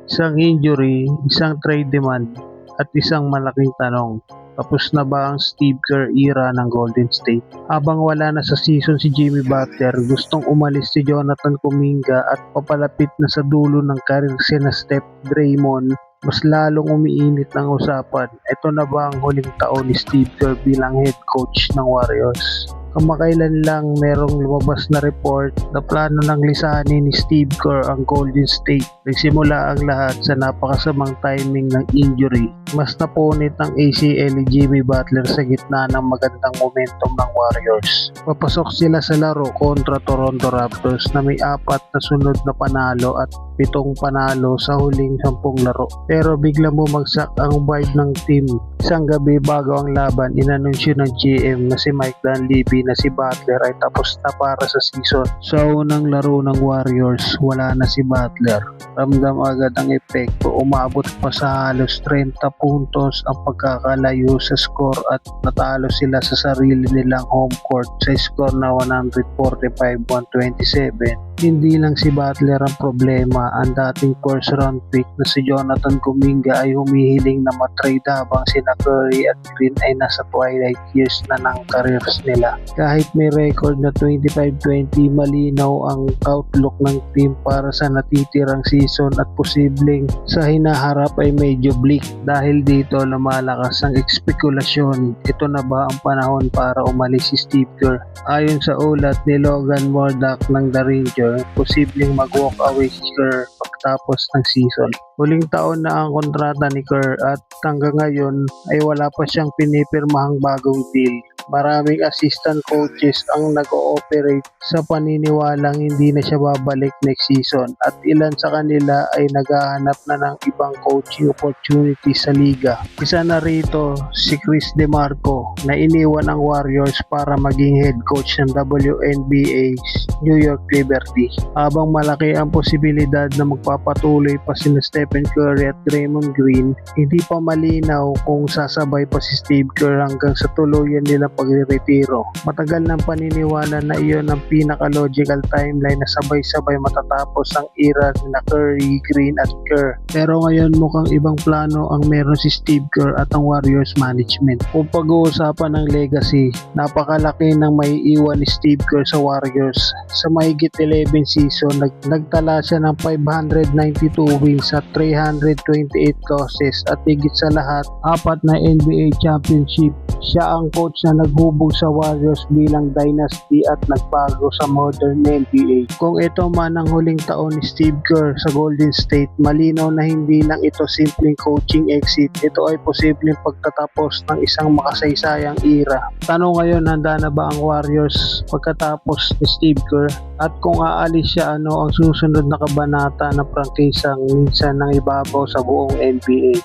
Isang injury, isang trade demand, at isang malaking tanong. Tapos na ba ang Steve Kerr era ng Golden State? Habang wala na sa season si Jimmy Butler, gustong umalis si Jonathan Kuminga at papalapit na sa dulo ng karir sina Steph, Draymond, mas lalong umiinit ang usapan. Ito na ba ang huling taon ni Steve Kerr bilang head coach ng Warriors? Kamakailan lang merong lumabas na report na plano ng lisanin ni Steve Kerr ang Golden State. Nagsimula ang lahat sa napakasamang timing ng injury. Mas napunit ang ACL ni Jimmy Butler sa gitna ng magandang momentum ng Warriors. Papasok sila sa laro kontra Toronto Raptors na may 4 na sunod na panalo at 7 panalo sa huling 10 laro. Pero biglang bumagsak ang vibe ng team. Isang gabi bago ang laban, inanunsyo ng GM na si Mike Dunleavy na si Butler ay tapos na para sa season. Sa unang laro ng Warriors, wala na si Butler. Ramdam agad ang epekto, umabot pa sa halos 30 puntos ang pagkakalayo sa score at natalo sila sa sarili nilang home court sa score na 145-127. Hindi lang si Butler ang problema, ang dating first round pick na si Jonathan Kuminga ay humihiling na matrade habang sina Curry at Green ay nasa twilight years na ng careers nila. Kahit may record na 25-20, malinaw ang outlook ng team para sa natitirang season at posibleng sa hinaharap ay medyo bleak. Dahil dito lumalakas ang espekulasyon, ito na ba ang panahon para umalis si Steve Kerr? Ayon sa ulat ni Logan Murdock ng The Ringer, posibleng mag-walk away si Kerr pagtapos ng season. Huling taon na ang kontrata ni Kerr at hanggang ngayon ay wala pa siyang pinipirmahang bagong deal. Maraming assistant coaches ang nag-ooperate sa paniniwalang hindi na siya babalik next season at ilan sa kanila ay naghahanap na ng ibang coaching opportunity sa liga. Isa na rito si Chris DeMarco na iniwan ang Warriors para maging head coach ng WNBA's New York Liberty. Habang malaki ang posibilidad na magpapatuloy pa sina Stephen Curry at Draymond Green, hindi pa malinaw kung sasabay pa si Steve Kerr hanggang sa tuluyan nila pagre-retiro. Matagal nang paniniwala na iyon ang pinaka-logical timeline na sabay-sabay matatapos ang era na Curry, Green at Kerr. Pero ngayon mukhang ibang plano ang meron si Steve Kerr at ang Warriors management. Kung pag-uusapan ng legacy, napakalaki ng may iwan ni Steve Kerr sa Warriors. Sa mahigit 11 season, nagtala siya ng 592 wins at 328 losses at higit sa lahat, 4 na NBA championship. Siya ang coach na naghubog sa Warriors bilang dynasty at nagbago sa modern NBA. Kung ito man ang huling taon ni Steve Kerr sa Golden State, malinaw na hindi lang ito simpleng coaching exit. Ito ay posibleng pagtatapos ng isang makasaysayang era. Tanong ngayon, handa na ba ang Warriors pagkatapos ni Steve Kerr? At kung aalis siya, ano ang susunod na kabanata na prangkisang minsan nang ibabaw sa buong NBA?